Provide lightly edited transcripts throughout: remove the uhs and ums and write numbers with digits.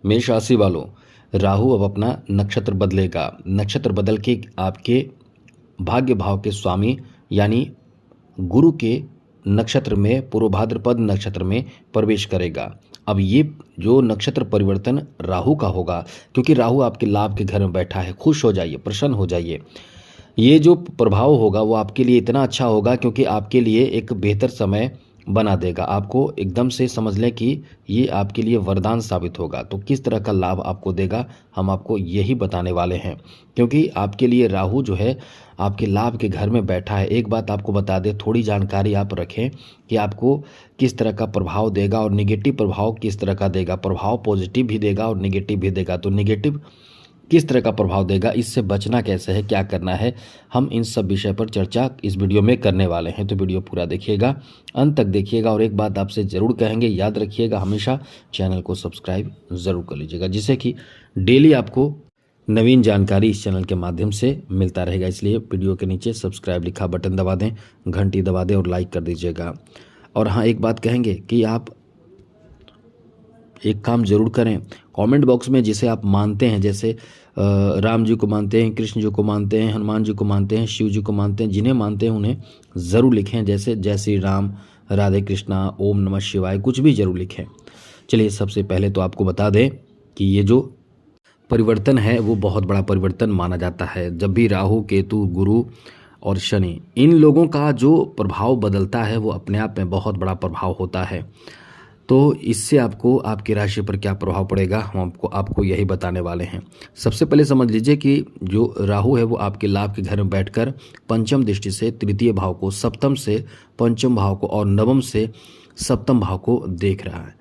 मेष राशि वालों, राहु अब अपना नक्षत्र बदलेगा। नक्षत्र बदल के आपके भाग्य भाव के स्वामी यानी गुरु के नक्षत्र में, पूर्व भाद्रपद नक्षत्र में प्रवेश करेगा। अब ये जो नक्षत्र परिवर्तन राहु का होगा, क्योंकि राहु आपके लाभ के घर में बैठा है, खुश हो जाइए, प्रसन्न हो जाइए। ये जो प्रभाव होगा वो आपके लिए इतना अच्छा होगा क्योंकि आपके लिए एक बेहतर समय बना देगा। आपको एकदम से समझ लें कि ये आपके लिए वरदान साबित होगा। तो किस तरह का लाभ आपको देगा, हम आपको यही बताने वाले हैं, क्योंकि आपके लिए राहु जो है आपके लाभ के घर में बैठा है। एक बात आपको बता दें, थोड़ी जानकारी आप रखें कि आपको किस तरह का प्रभाव देगा और निगेटिव प्रभाव किस तरह का देगा। प्रभाव पॉजिटिव भी देगा और निगेटिव भी देगा। तो निगेटिव किस तरह का प्रभाव देगा, इससे बचना कैसे है, क्या करना है, हम इन सब विषय पर चर्चा इस वीडियो में करने वाले हैं। तो वीडियो पूरा देखिएगा, अंत तक देखिएगा। और एक बात आपसे ज़रूर कहेंगे, याद रखिएगा, हमेशा चैनल को सब्सक्राइब ज़रूर कर लीजिएगा, जिससे कि डेली आपको नवीन जानकारी इस चैनल के माध्यम से मिलता रहेगा। इसलिए वीडियो के नीचे सब्सक्राइब लिखा बटन दबा दें, घंटी दबा दें और लाइक कर दीजिएगा। और हाँ, एक बात कहेंगे कि आप एक काम जरूर करें, कमेंट बॉक्स में जिसे आप मानते हैं, जैसे राम जी को मानते हैं, कृष्ण जी को मानते हैं, हनुमान जी को मानते हैं, शिव जी को मानते हैं, जिन्हें मानते हैं उन्हें ज़रूर लिखें। जैसे जय श्री राम, राधे कृष्णा, ओम नमः शिवाय, कुछ भी ज़रूर लिखें। चलिए, सबसे पहले तो आपको बता दें कि ये जो परिवर्तन है वो बहुत बड़ा परिवर्तन माना जाता है। जब भी राहु, केतु, गुरु और शनि, इन लोगों का जो प्रभाव बदलता है वो अपने आप में बहुत बड़ा प्रभाव होता है। तो इससे आपको आपकी राशि पर क्या प्रभाव पड़ेगा, हम आपको यही बताने वाले हैं। सबसे पहले समझ लीजिए कि जो राहु है वो आपके लाभ के घर में बैठकर पंचम दृष्टि से तृतीय भाव को, सप्तम से पंचम भाव को और नवम से सप्तम भाव को देख रहा है।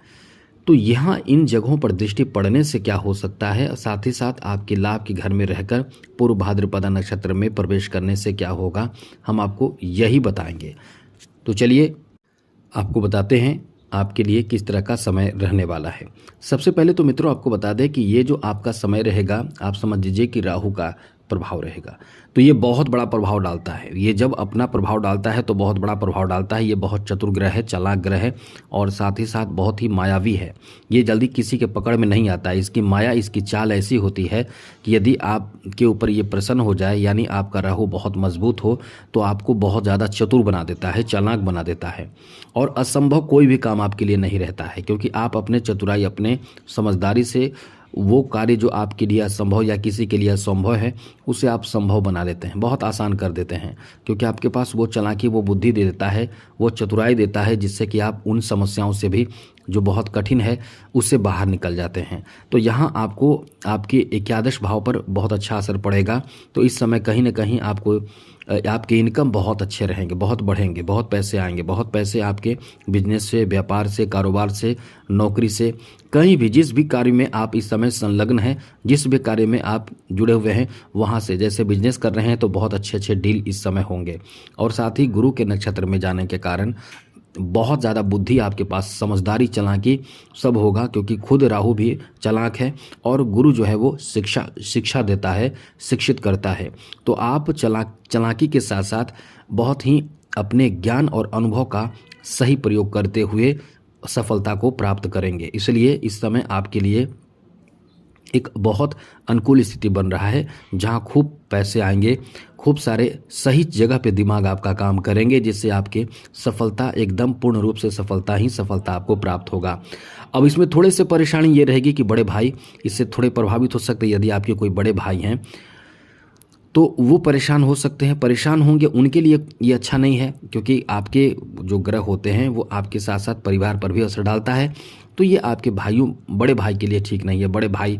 तो यहाँ इन जगहों पर दृष्टि पड़ने से क्या हो सकता है, साथ ही साथ आपके लाभ के घर में रहकर पूर्व भाद्रपदा नक्षत्र में प्रवेश करने से क्या होगा, हम आपको यही बताएंगे। तो चलिए आपको बताते हैं आपके लिए किस तरह का समय रहने वाला है। सबसे पहले तो मित्रों आपको बता दें कि ये जो आपका समय रहेगा, आप समझ लीजिए कि राहु का प्रभाव रहेगा। तो ये बहुत बड़ा प्रभाव डालता है। ये जब अपना प्रभाव डालता है तो बहुत बड़ा प्रभाव डालता है। ये बहुत चतुर ग्रह है, चालाक ग्रह है और साथ ही साथ बहुत ही मायावी है। ये जल्दी किसी के पकड़ में नहीं आता है। इसकी माया, इसकी चाल ऐसी होती है कि यदि आपके ऊपर ये प्रसन्न हो जाए, यानी आपका राहु बहुत मजबूत हो, तो आपको बहुत ज़्यादा चतुर बना देता है, चालाक बना देता है और असंभव कोई भी काम आपके लिए नहीं रहता है, क्योंकि आप अपने चतुराई, अपने समझदारी से वो कार्य जो आपके लिए असंभव या किसी के लिए असंभव है उसे आप संभव बना देते हैं, बहुत आसान कर देते हैं, क्योंकि आपके पास वो चालाकी, वो बुद्धि दे देता है, वो चतुराई देता है, जिससे कि आप उन समस्याओं से भी जो बहुत कठिन है उससे बाहर निकल जाते हैं। तो यहाँ आपको आपके एकादश भाव पर बहुत अच्छा असर पड़ेगा। तो इस समय कहीं ना कहीं आपको आपके इनकम बहुत अच्छे रहेंगे, बहुत बढ़ेंगे, बहुत पैसे आएंगे, बहुत पैसे आपके बिजनेस से, व्यापार से, कारोबार से, नौकरी से, कहीं भी जिस भी कार्य में आप इस समय संलग्न हैं, जिस भी कार्य में आप जुड़े हुए हैं वहाँ से, जैसे बिजनेस कर रहे हैं तो बहुत अच्छे अच्छे डील इस समय होंगे। और साथ ही गुरु के नक्षत्र में जाने के कारण बहुत ज़्यादा बुद्धि आपके पास, समझदारी, चालाकी सब होगा, क्योंकि खुद राहु भी चालाक है और गुरु जो है वो शिक्षा देता है, शिक्षित करता है। तो आप चालाकी के साथ साथ बहुत ही अपने ज्ञान और अनुभव का सही प्रयोग करते हुए सफलता को प्राप्त करेंगे। इसलिए इस समय आपके लिए एक बहुत अनुकूल स्थिति बन रहा है, जहां खूब पैसे आएंगे, खूब सारे सही जगह पे दिमाग आपका काम करेंगे, जिससे आपके सफलता, एकदम पूर्ण रूप से सफलता ही सफलता आपको प्राप्त होगा। अब इसमें थोड़े से परेशानी ये रहेगी कि बड़े भाई इससे थोड़े प्रभावित हो सकते हैं। यदि आपके कोई बड़े भाई हैं तो वो परेशान हो सकते हैं, परेशान होंगे, उनके लिए ये अच्छा नहीं है, क्योंकि आपके जो ग्रह होते हैं वो आपके साथ साथ परिवार पर भी असर डालता है। तो ये आपके भाइयों, बड़े भाई के लिए ठीक नहीं है। बड़े भाई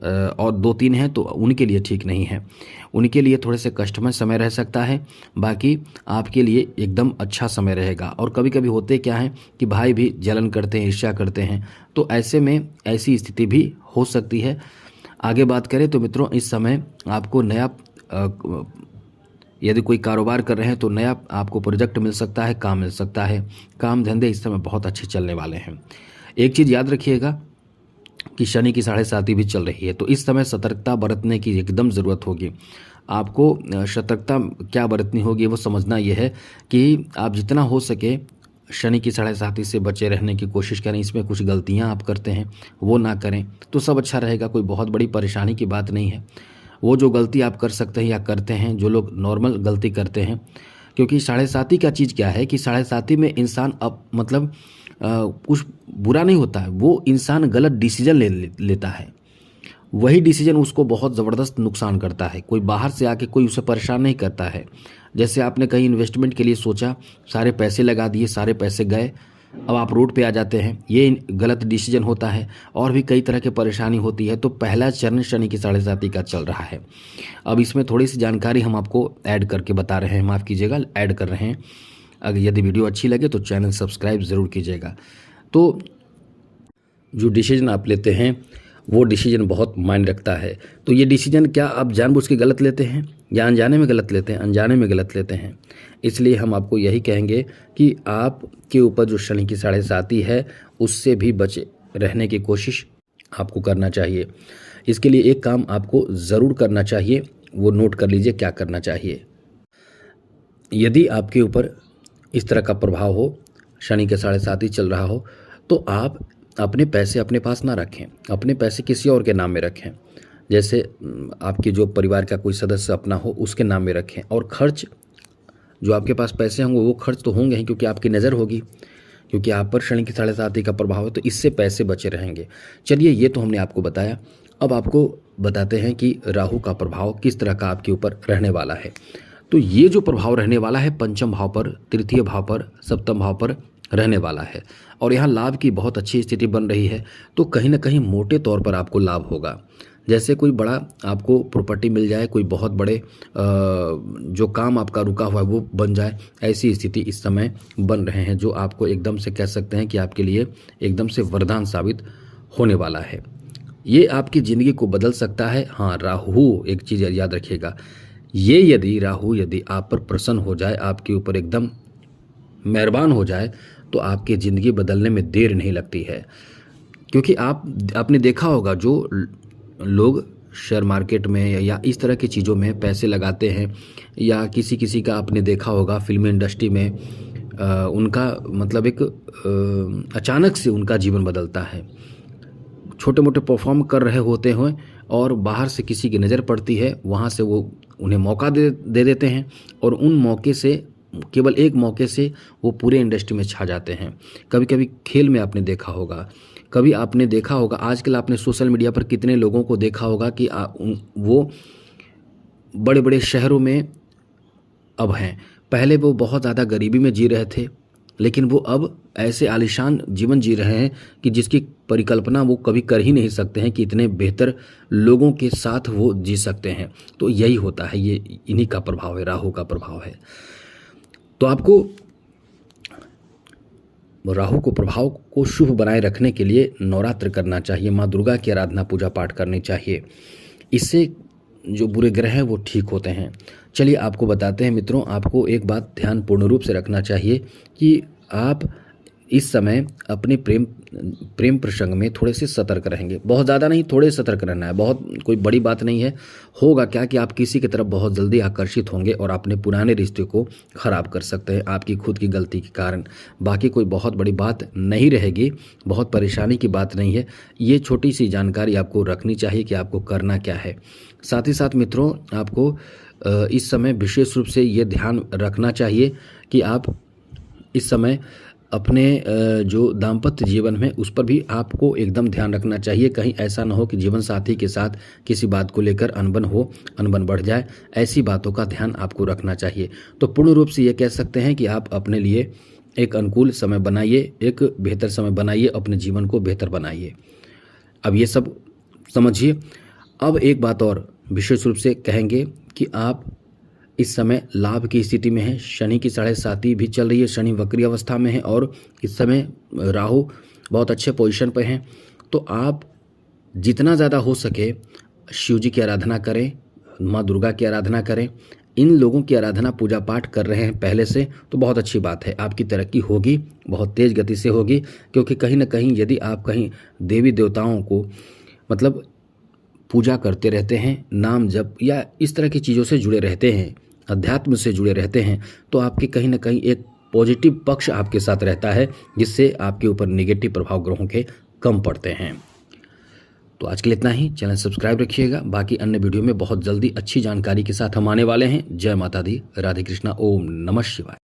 और 2-3 हैं तो उनके लिए ठीक नहीं है, उनके लिए थोड़े से कष्टमय समय रह सकता है। बाकी आपके लिए एकदम अच्छा समय रहेगा। और कभी कभी होते क्या है कि भाई भी जलन करते हैं, ईर्ष्या करते हैं, तो ऐसे में ऐसी स्थिति भी हो सकती है। आगे बात करें तो मित्रों, इस समय आपको नया यदि कोई कारोबार कर रहे हैं तो नया आपको प्रोजेक्ट मिल सकता है, काम मिल सकता है। काम धंधे इस समय बहुत अच्छे चलने वाले हैं। एक चीज़ याद रखिएगा कि शनि की 7.5 भी चल रही है, तो इस समय सतर्कता बरतने की एकदम ज़रूरत होगी। आपको सतर्कता क्या बरतनी होगी वो समझना यह है कि आप जितना हो सके शनि की साढ़े साथी से बचे रहने की कोशिश करें। इसमें कुछ गलतियां आप करते हैं वो ना करें तो सब अच्छा रहेगा। कोई बहुत बड़ी परेशानी की बात नहीं है। वो जो गलती आप कर सकते हैं या करते हैं, जो लोग नॉर्मल गलती करते हैं, क्योंकि साढ़े साथी का चीज़ क्या है कि साढ़े साथी में इंसान अब मतलब कुछ बुरा नहीं होता है, वो इंसान गलत डिसीजन लेता है। वही डिसीजन उसको बहुत ज़बरदस्त नुकसान करता है। कोई बाहर से आके कोई उसे परेशान नहीं करता है। जैसे आपने कहीं इन्वेस्टमेंट के लिए सोचा, सारे पैसे लगा दिए, सारे पैसे गए, अब आप रोड पे आ जाते हैं, ये गलत डिसीजन होता है। और भी कई तरह की परेशानी होती है। तो पहला चरण शनि की साढ़े साथी का चल रहा है। अब इसमें थोड़ी सी जानकारी हम आपको ऐड करके बता रहे हैं, माफ़ कीजिएगा, ऐड कर रहे हैं। अगर यदि वीडियो अच्छी लगे तो चैनल सब्सक्राइब ज़रूर कीजिएगा। तो जो डिसीजन आप लेते हैं वो डिसीजन बहुत मायने रखता है। तो ये डिसीजन क्या आप जानबूझ के गलत लेते हैं या अनजाने में गलत लेते हैं? अनजाने में गलत लेते हैं। इसलिए हम आपको यही कहेंगे कि आपके ऊपर जो शनि की साढ़े साथी है उससे भी बचे रहने की कोशिश आपको करना चाहिए। इसके लिए एक काम आपको ज़रूर करना चाहिए, वो नोट कर लीजिए क्या करना चाहिए। यदि आपके ऊपर इस तरह का प्रभाव हो, शनि के साढ़े साथी चल रहा हो, तो आप अपने पैसे अपने पास ना रखें, अपने पैसे किसी और के नाम में रखें। जैसे आपके जो परिवार का कोई सदस्य अपना हो उसके नाम में रखें। और खर्च, जो आपके पास पैसे होंगे वो खर्च तो होंगे ही, क्योंकि आपकी नज़र होगी, क्योंकि आप पर शनि की साढ़े साथी का प्रभाव है, तो इससे पैसे बचे रहेंगे। चलिए, ये तो हमने आपको बताया। अब आपको बताते हैं कि राहु का प्रभाव किस तरह का आपके ऊपर रहने वाला है। तो ये जो प्रभाव रहने वाला है पंचम भाव पर, तृतीय भाव पर, सप्तम भाव पर रहने वाला है। और यहाँ लाभ की बहुत अच्छी स्थिति बन रही है। तो कहीं ना कहीं मोटे तौर पर आपको लाभ होगा। जैसे कोई बड़ा आपको प्रॉपर्टी मिल जाए, कोई बहुत बड़े जो काम आपका रुका हुआ है वो बन जाए, ऐसी स्थिति इस समय बन रहे हैं, जो आपको एकदम से कह सकते हैं कि आपके लिए एकदम से वरदान साबित होने वाला है। ये आपकी ज़िंदगी को बदल सकता है। हाँ, राहु, एक चीज़ याद रखिएगा, ये यदि राहु यदि आप पर प्रसन्न हो जाए, आपके ऊपर एकदम मेहरबान हो जाए, तो आपकी ज़िंदगी बदलने में देर नहीं लगती है। क्योंकि आपने देखा होगा, जो लोग शेयर मार्केट में या इस तरह की चीज़ों में पैसे लगाते हैं, या किसी का आपने देखा होगा फिल्म इंडस्ट्री में, उनका मतलब एक अचानक से उनका जीवन बदलता है। छोटे मोटे परफॉर्म कर रहे होते हैं और बाहर से किसी की नज़र पड़ती है, वहाँ से वो उन्हें मौका दे देते हैं, और उन मौके से, केवल एक मौके से वो पूरे इंडस्ट्री में छा जाते हैं। कभी कभी खेल में आपने देखा होगा, कभी आपने देखा होगा, आजकल आपने सोशल मीडिया पर कितने लोगों को देखा होगा कि वो बड़े बड़े शहरों में अब हैं। पहले वो बहुत ज़्यादा गरीबी में जी रहे थे, लेकिन वो अब ऐसे आलीशान जीवन जी रहे हैं कि जिसकी परिकल्पना वो कभी कर ही नहीं सकते हैं कि इतने बेहतर लोगों के साथ वो जी सकते हैं। तो यही होता है, ये इन्हीं का प्रभाव है, राहु का प्रभाव है। तो आपको राहु को प्रभाव को शुभ बनाए रखने के लिए नवरात्र करना चाहिए, माँ दुर्गा की आराधना पूजा पाठ करनी चाहिए। इससे जो बुरे ग्रह हैं वो ठीक होते हैं। चलिए आपको बताते हैं मित्रों, आपको एक बात ध्यान पूर्ण रूप से रखना चाहिए कि आप इस समय अपने प्रेम प्रसंग में थोड़े से सतर्क रहेंगे। बहुत ज़्यादा नहीं, थोड़े सतर्क रहना है। बहुत कोई बड़ी बात नहीं है। होगा क्या कि आप किसी की तरफ बहुत जल्दी आकर्षित होंगे और अपने पुराने रिश्ते को ख़राब कर सकते हैं आपकी खुद की गलती के कारण। बाकी कोई बहुत बड़ी बात नहीं रहेगी, बहुत परेशानी की बात नहीं है। ये छोटी सी जानकारी आपको रखनी चाहिए कि आपको करना क्या है। साथ ही साथ मित्रों, आपको इस समय विशेष रूप से ये ध्यान रखना चाहिए कि आप इस समय अपने जो दाम्पत्य जीवन में उस पर भी आपको एकदम ध्यान रखना चाहिए। कहीं ऐसा ना हो कि जीवन साथी के साथ किसी बात को लेकर अनबन बढ़ जाए। ऐसी बातों का ध्यान आपको रखना चाहिए। तो पूर्ण रूप से ये कह सकते हैं कि आप अपने लिए एक अनुकूल समय बनाइए, एक बेहतर समय बनाइए, अपने जीवन को बेहतर बनाइए। अब ये सब समझिए। अब एक बात और विशेष रूप से कहेंगे कि आप इस समय लाभ की स्थिति में है। शनि की साढ़े साथी भी चल रही है, शनि वक्री अवस्था में है, और इस समय राहु बहुत अच्छे पोजीशन पर हैं। तो आप जितना ज़्यादा हो सके शिव जी की आराधना करें, माँ दुर्गा की आराधना करें। इन लोगों की आराधना पूजा पाठ कर रहे हैं पहले से, तो बहुत अच्छी बात है। आपकी तरक्की होगी, बहुत तेज़ गति से होगी। क्योंकि कहीं ना कहीं यदि आप कहीं देवी देवताओं को मतलब पूजा करते रहते हैं, नाम जप या इस तरह की चीज़ों से जुड़े रहते हैं, अध्यात्म से जुड़े रहते हैं, तो आपकी कहीं ना कहीं एक पॉजिटिव पक्ष आपके साथ रहता है, जिससे आपके ऊपर नेगेटिव प्रभाव ग्रहों के कम पड़ते हैं। तो आज के लिए इतना ही। चैनल सब्सक्राइब रखिएगा। बाकी अन्य वीडियो में बहुत जल्दी अच्छी जानकारी के साथ हम आने वाले हैं। जय माता दी, राधे कृष्णा, ओम नमः शिवाय।